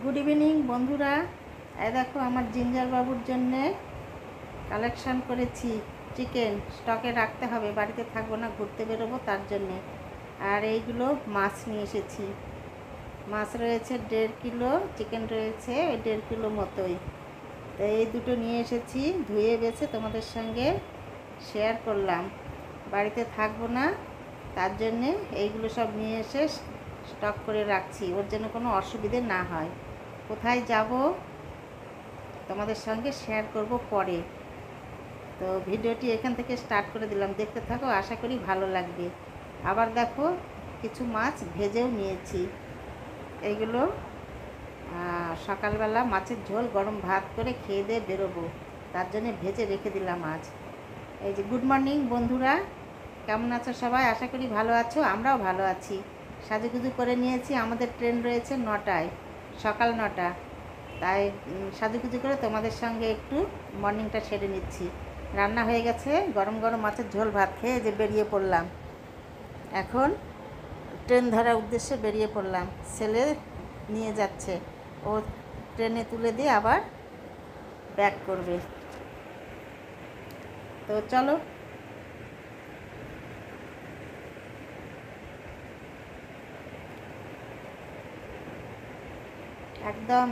Good evening বন্ধুরা। এই দেখো আমার জিঞ্জার বাবুর জন্যে কালেকশান করেছি চিকেন। স্টকে রাখতে হবে, বাড়িতে থাকবো না, ঘুরতে বেরোবো তার জন্যে। আর এইগুলো মাছ নিয়ে এসেছি। মাছ রয়েছে 1.5 কিলো, চিকেন রয়েছে ওই 1.5 কিলো মতোই। তো এই দুটো নিয়ে এসেছি, ধুয়ে বেছে তোমাদের সঙ্গে শেয়ার করলাম। বাড়িতে থাকবো না তার জন্যে এইগুলো সব নিয়ে এসে স্টক করে রাখছি, ওর জন্য কোনো অসুবিধে না হয়। কোথায় যাব তোমাদের সঙ্গে শেয়ার করব পরে। তো ভিডিওটি এখান থেকে স্টার্ট করে দিলাম, দেখতে থাকো, আশা করি ভালো লাগবে। আবার দেখো কিছু মাছ ভেজেও নিয়েছি। এইগুলো সকালবেলা মাছের ঝোল গরম ভাত করে খেয়ে দিয়ে বেরোবো, তার জন্য ভেজে রেখে দিলাম আজ। এই যে গুড মর্নিং বন্ধুরা, কেমন আছো সবাই? আশা করি ভালো আছো, আমরাও ভালো আছি। সাজুগুজু করে নিয়েছি, আমাদের ট্রেন রয়েছে 9টায়, সকাল 9টা। তাই সাজুগুজু করে তোমাদের সঙ্গে একটু মর্নিংটা সেরে নিচ্ছি। রান্না হয়ে গেছে, গরম গরম মাছের ঝোল ভাত খেয়ে যে বেরিয়ে পড়লাম। এখন ট্রেন ধরার উদ্দেশ্যে বেরিয়ে পড়লাম। ছেলে নিয়ে যাচ্ছে, ও ট্রেনে তুলে দিয়ে আবার ব্যাক করবে। তো চলো। একদম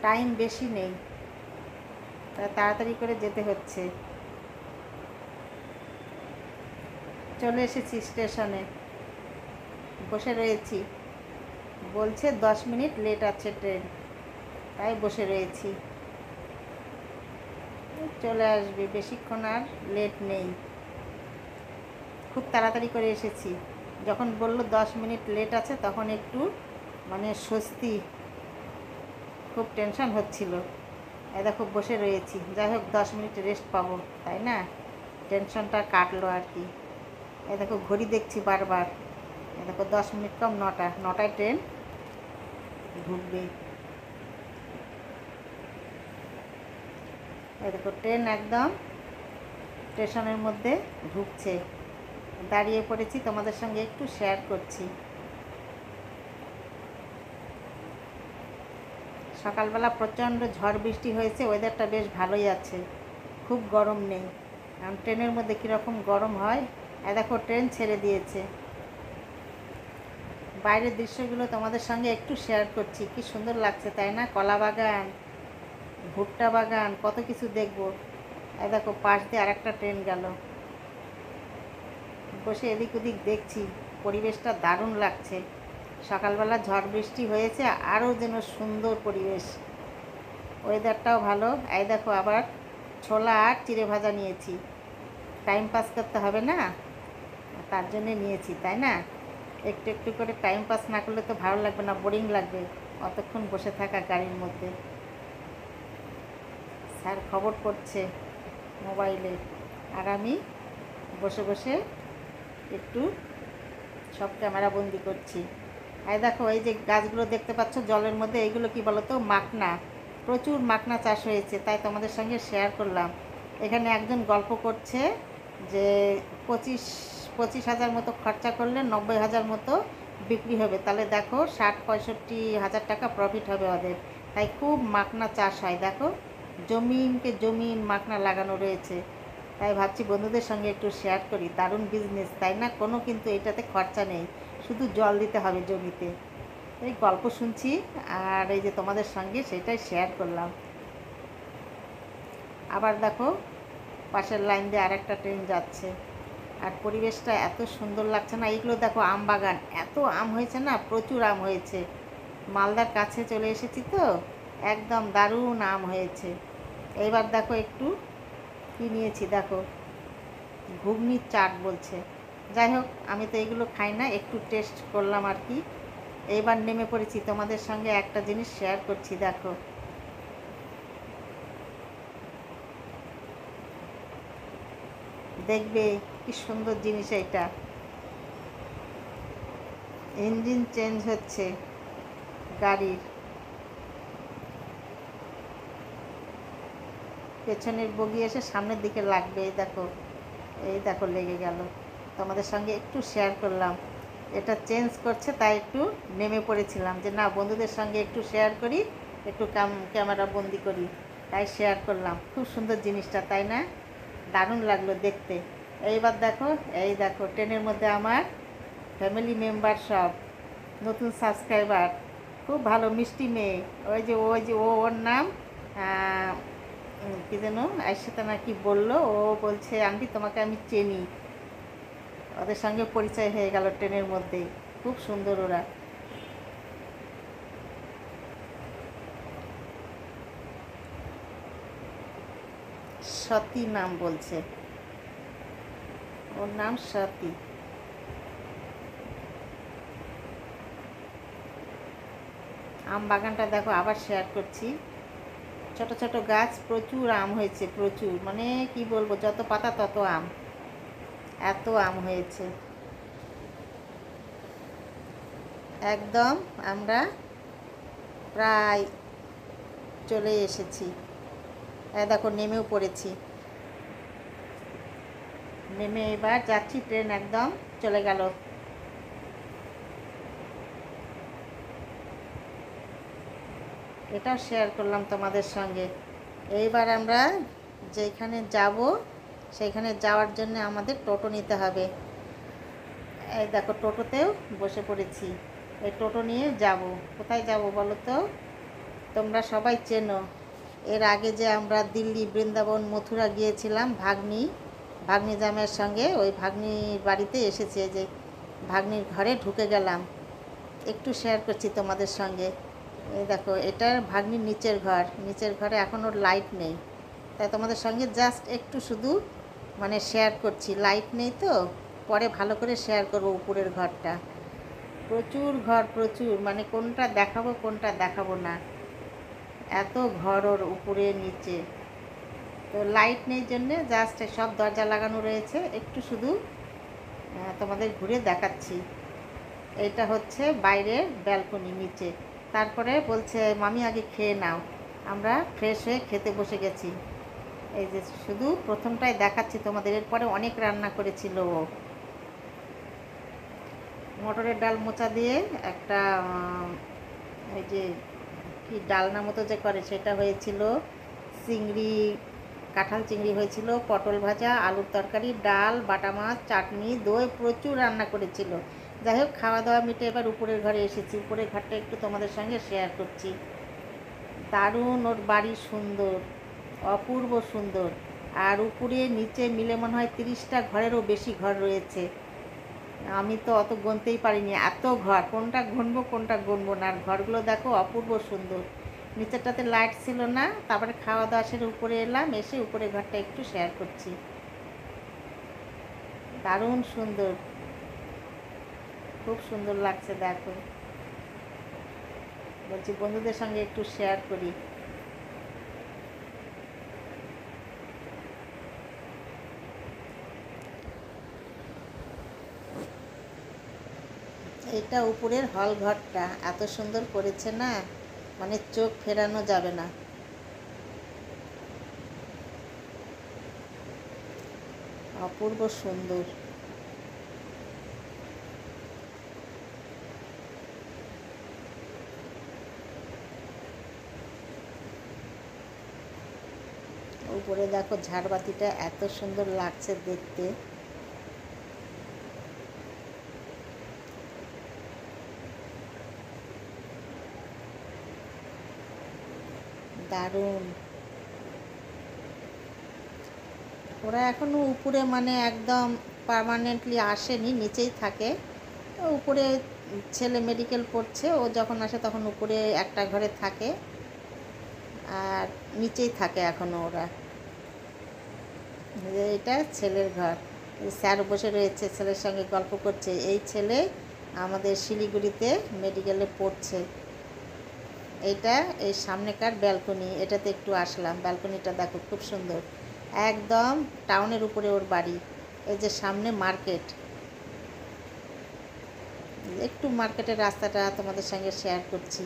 টাইম বেশি নেই, তাড়াতাড়ি করে যেতে হচ্ছে। চলে এসেছি স্টেশনে, বসে রয়েছি। বলছে 10 মিনিট লেট আছে ট্রেন, তাই বসে রয়েছি। চলে আসবে, বেশিক্ষণ আর লেট নেই। খুব তাড়াতাড়ি করে এসেছি। যখন বলল 10 মিনিট লেট আছে তখন একটু স্বস্তি, খুব টেনশন হচ্ছিল। এই দেখো বসে রয়েছি, যাই হোক 10 মিনিট রেস্ট পাবো, তাই না? টেনশনটা কাটলো আর কি। এই দেখো ঘড়ি দেখছি বারবার। এই দেখো 10 মিনিট কম 9টা, 9টায় ট্রেন ঢুকবে। এই দেখো ট্রেন একদম স্টেশনের মধ্যে ঢুকছে। দাঁড়িয়ে পড়েছি, তোমাদের সঙ্গে একটু শেয়ার করছি। সকালবেলা প্রচণ্ড ঝড় বৃষ্টি হয়েছে, ওয়েদারটা বেশ ভালোই আছে, খুব গরম নেই। কারণ ট্রেনের মধ্যে কীরকম গরম হয়। দেখো ট্রেন ছেড়ে দিয়েছে। বাইরের দৃশ্যগুলো তোমাদের সঙ্গে একটু শেয়ার করছি, কি সুন্দর লাগছে তাই না? কলা বাগান, ভুট্টা বাগান, কত কিছু দেখবো। দেখো পাশ দিয়ে আরেকটা ট্রেন গেল। বসে এদিক ওদিক দেখছি, পরিবেশটা দারুণ লাগছে। সকালবেলা ঝড় বৃষ্টি হয়েছে, আরও যেন সুন্দর পরিবেশ, ওয়েদারটাও ভালো। এই দেখো আবার ছোলা আর চিড়ে ভাজা নিয়েছি, টাইম পাস করতে হবে না, তার জন্যে নিয়েছি, তাই না? একটু একটু করে টাইম পাস না করলে তো ভালো লাগবে না, বোরিং লাগবে অতক্ষণ বসে থাকা গাড়ির মধ্যে। স্যার খবর পড়ছে মোবাইলে, আর আমি বসে বসে একটু সব ক্যামেরা বন্দি করছি। এই দেখো এই যে গাছগুলো দেখতে পাচ্ছ জলের মধ্যে, এইগুলো কি বলো তো? মাকনা। প্রচুর মাকনা চাষ হয়েছে, তাই তোমাদের সঙ্গে শেয়ার করলাম। এখানে একজন গল্প করছে যে 25,000 মতো খরচা করলে 90,000 মতো বিক্রি হবে, তাহলে দেখো 60-65 হাজার টাকা প্রফিট হবে ওদের। তাই খুব মাকনা চাষ হয়। দেখো জমিনকে জমিন মাকনা লাগানো রয়েছে। তাই ভাবছি বন্ধুদের সঙ্গে একটু শেয়ার করি, দারুণ বিজনেস তাই না? কোনো কিন্তু এটাতে খরচা নেই, শুধু জল দিতে হবে জমিতে। এই গল্প শুনছি আর এই যে তোমাদের সঙ্গে সেটাই শেয়ার করলাম। আবার দেখো পাশের লাইন দিয়ে আরেকটা ট্রেন যাচ্ছে, আর পরিবেশটা এত সুন্দর লাগছে না। এইগুলো দেখো আম বাগান, এত আম হয়েছে না, প্রচুর আম হয়েছে। মালদার কাছে চলে এসেছি তো, একদম দারুণ আম হয়েছে। এইবার দেখো একটু কী নিয়েছি, দেখো ঘুগনির চাট বলছে। যাই হোক আমি তো এগুলো খাই না, একটু টেস্ট করলাম আর কি। এইবার নেমে পড়েছি, তোমাদের সঙ্গে একটা জিনিস শেয়ার করছি। দেখো দেখবে কি সুন্দর জিনিস এটা। ইঞ্জিন চেঞ্জ হচ্ছে গাড়ির, পেছনের বগি এসে সামনের দিকে লাগবে। এই দেখো লেগে গেল। তোমাদের সঙ্গে একটু শেয়ার করলাম। এটা চেঞ্জ করছে, তাই একটু নেমে পড়েছিলাম যে না, বন্ধুদের সঙ্গে একটু শেয়ার করি, একটু ক্যামেরা বন্দি করি, তাই শেয়ার করলাম। খুব সুন্দর জিনিসটা, তাই না? দারুণ লাগলো দেখতে। এইবার দেখো, এই দেখো ট্রেনের মধ্যে আমার ফ্যামিলি মেম্বার সব নতুন সাবস্ক্রাইবার, খুব ভালো মিষ্টি মেয়ে। ওই যে ওর নাম কী যেন আয়শাতা না কি বললো, ও বলছে আন্টি তোমাকে আমি চিনি। ওদের সঙ্গে পরিচয় হয়ে গেল ট্রেনের মধ্যেই। খুব সুন্দর ওরা। সতী নাম বলছে, ওর নাম সতী। আম বাগানটা দেখো, আবার শেয়ার করছি। ছোট ছোট গাছ, প্রচুর আম হয়েছে, প্রচুর, মানে কি বলবো, যত পাতা তত আম, এত আম হয়েছে। একদম আমরা প্রায় চলে এসেছি। দেখো নেমেও পড়েছি, নেমে এবার যাচ্ছি, ট্রেন একদম চলে গেল। এটাও শেয়ার করলাম তোমাদের সঙ্গে। এইবার আমরা যেখানে যাব সেখানে যাওয়ার জন্য আমাদের টোটো নিতে হবে। এই দেখো টোটোতেও বসে পড়েছি, এই টোটো নিয়ে যাব। কোথায় যাব বলো তো? তোমরা সবাই চেনো, এর আগে যে আমরা দিল্লি, বৃন্দাবন, মথুরা গিয়েছিলাম ভাগ্নি জামের সঙ্গে, ওই ভাগ্নির বাড়িতে এসেছে, যে ভাগ্নির ঘরে ঢুকে গেলাম। একটু শেয়ার করছি তোমাদের সঙ্গে। এই দেখো, এটা ভাগ্নির নিচের ঘরে এখন ওর লাইট নেই, তাই তোমাদের সঙ্গে জাস্ট একটু শুধু মানে শেয়ার করছি। লাইট নেই তো, পরে ভালো করে শেয়ার করবো উপরের ঘরটা। প্রচুর ঘর, প্রচুর, মানে কোনটা দেখাবো কোনটা দেখাবো না, এত ঘর ওর উপরে নিচে। তো লাইট নেই জন্যে জাস্ট সব দরজা লাগানো রয়েছে, একটু শুধু তোমাদের ঘুরে দেখাচ্ছি। এটা হচ্ছে বাইরের ব্যালকনি নিচে। তারপরে বলছে মামি আগে খেয়ে নাও। আমরা ফ্রেশ হয়ে খেতে বসে গেছি। এই যে শুধু প্রথমটাই দেখাচ্ছি তোমাদের, এরপরে অনেক রান্না করেছিল ও। মটরের ডাল মোচা দিয়ে একটা ওই যে কি ডালনা মতো যে করে সেটা হয়েছিল, চিংড়ি, কাঁঠাল চিংড়ি হয়েছিল, পটল ভাজা, আলুর তরকারি, ডাল, বাটা মাছ, চাটনি, দই, প্রচুর রান্না করেছিল। যাই হোক, খাওয়া দাওয়া মিটে এবার উপরের ঘরে এসেছি। উপরের ঘরটা একটু তোমাদের সঙ্গে শেয়ার করছি। দারুণ ওর বাড়ি, সুন্দর, অপূর্ব সুন্দর। আর উপরে নিচে মিলে মনে হয় 30টা ঘরেরও বেশি ঘর রয়েছে। আমি তো অত গুনতেই পারিনি, এত ঘর, কোনটা গুনবো কোনটা গুনবো না। আর ঘরগুলো দেখো অপূর্ব সুন্দর। নিচেরটাতে লাইট ছিল না, তারপরে খাওয়া দাওয়া সেরে উপরে এলাম, এসে উপরে ঘরটা একটু শেয়ার করছি। দারুণ সুন্দর, খুব সুন্দর লাগছে। দেখো, বলছি বন্ধুদের সঙ্গে একটু শেয়ার করি। এটা উপরের হল ঘরটা এত সুন্দর করেছে না, মানে চোখ ফেরানো যাবে না, অপূর্ব সুন্দর। উপরে দেখো ঝাড়বাতিটা এত সুন্দর লাগছে দেখতে। দারুণ। ওরা এখনও উপরে মানে একদম পার্মানেন্টলি আসেনি, নিচেই থাকে। উপরে ছেলে মেডিকেল পড়ছে, ও যখন আসে তখন উপরে একটা ঘরে থাকে, আর নিচেই থাকে এখনও ওরা। এটা ছেলের ঘর, স্যার বসে রয়েছে, ছেলের সঙ্গে গল্প করছে। এই ছেলে আমাদের শিলিগুড়িতে মেডিকেলে পড়ছে। এইটা এই সামনেকার ব্যালকনি, এটাতে একটু আসলাম। ব্যালকনিটা দেখো খুব সুন্দর, একদম টাউনের উপরে ওর বাড়ি। এই যে সামনে মার্কেট, একটু মার্কেটের রাস্তাটা তোমাদের সঙ্গে শেয়ার করছি।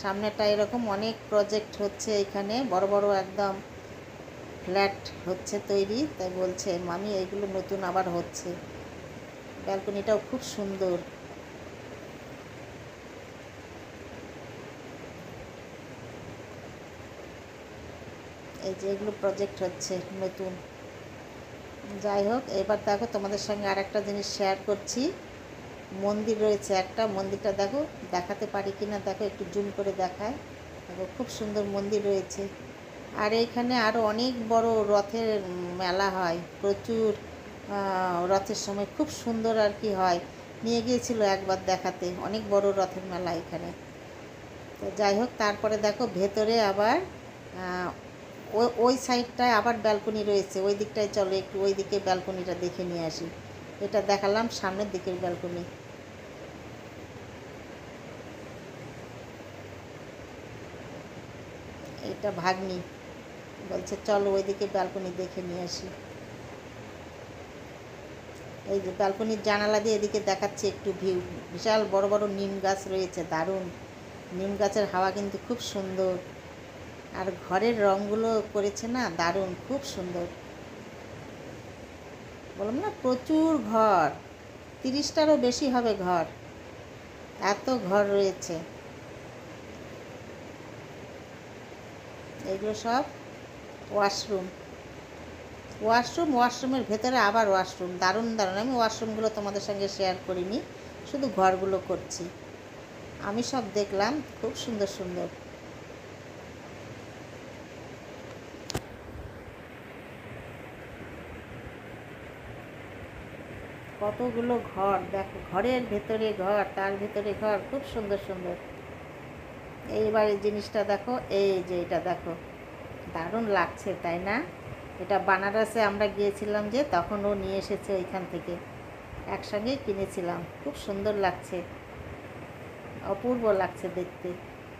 সামনেটা এরকম অনেক প্রজেক্ট হচ্ছে এখানে, বড় বড় একদম ফ্ল্যাট হচ্ছে তৈরি, তাই বলছে মামি এইগুলো নতুন আবার হচ্ছে। ব্যালকনিটাও খুব সুন্দর। এই যে এগুলো প্রজেক্ট হচ্ছে নতুন। যাই হোক, এবার দেখো তোমাদের সঙ্গে আর একটা জিনিস শেয়ার করছি। মন্দির রয়েছে একটা, মন্দিরটা দেখো, দেখাতে পারি কি না দেখো, একটু জুম করে দেখায়। দেখো খুব সুন্দর মন্দির রয়েছে। আর এইখানে আরও অনেক বড় রথের মেলা হয়, প্রচুর রথের সময় খুব সুন্দর আর কি হয়। নিয়ে গিয়েছিল একবার দেখাতে, অনেক বড় রথের মেলা এখানে। তো যাই হোক, তারপরে দেখো ভেতরে আবার ওই সাইডটায় আবার ব্যালকনি রয়েছে, ওই দিকটায় চলো একটু ওই দিকে ব্যালকনিটা দেখে নিয়ে আসি। এটা দেখালাম সামনের দিকের ব্যালকনি। এটা ভাগ্নি বলছে চলো ওইদিকে ব্যালকনি দেখে নিয়ে আসি। এই যে ব্যালকনির জানালা দিয়ে এদিকে দেখাচ্ছে একটু ভিউ। বিশাল বড় বড় নিম গাছ রয়েছে, দারুণ। নিম গাছের হাওয়া কিন্তু খুব সুন্দর। আর ঘরের রঙগুলো করেছে না, দারুণ, খুব সুন্দর। বললাম না প্রচুর ঘর, 30টারও বেশি হবে ঘর, এত ঘর রয়েছে। এগুলো সব ওয়াশরুম। ওয়াশরুমের ভেতরে আবার ওয়াশরুম, দারুণ দারুণ। আমি ওয়াশরুমগুলো তোমাদের সঙ্গে শেয়ার করিনি, শুধু ঘরগুলো করছি। আমি সব দেখলাম, খুব সুন্দর সুন্দর। কতগুলো ঘর দেখো, ঘরের ভেতরে ঘর, তার ভেতরে ঘর, খুব সুন্দর সুন্দর। এইবারের জিনিসটা দেখো, এই যে এটা দেখো, দারুণ লাগছে তাই না? এটা বানারসে আমরা গিয়েছিলাম যে, তখন ও নিয়ে এসেছে ওইখান থেকে, একসঙ্গেই কিনেছিলাম। খুব সুন্দর লাগছে, অপূর্ব লাগছে দেখতে।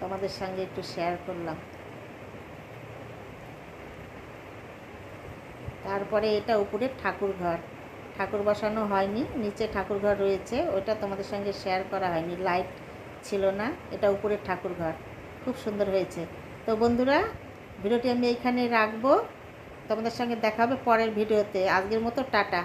তোমাদের সঙ্গে একটু শেয়ার করলাম। তারপরে এটা উপরে ঠাকুর ঘর, ঠাকুর বসানো হয়নি, নিচে ঠাকুর ঘর রয়েছে, ওটা তোমাদের সঙ্গে শেয়ার করা হয়নি, লাইট ছিল না। এটা উপরের ঠাকুর ঘর, খুব সুন্দর হয়েছে। তো বন্ধুরা, ভিডিওটি আমি এইখানে রাখবো, তোমাদের সঙ্গে দেখা হবে পরের ভিডিওতে। আজকের মতো টাটা।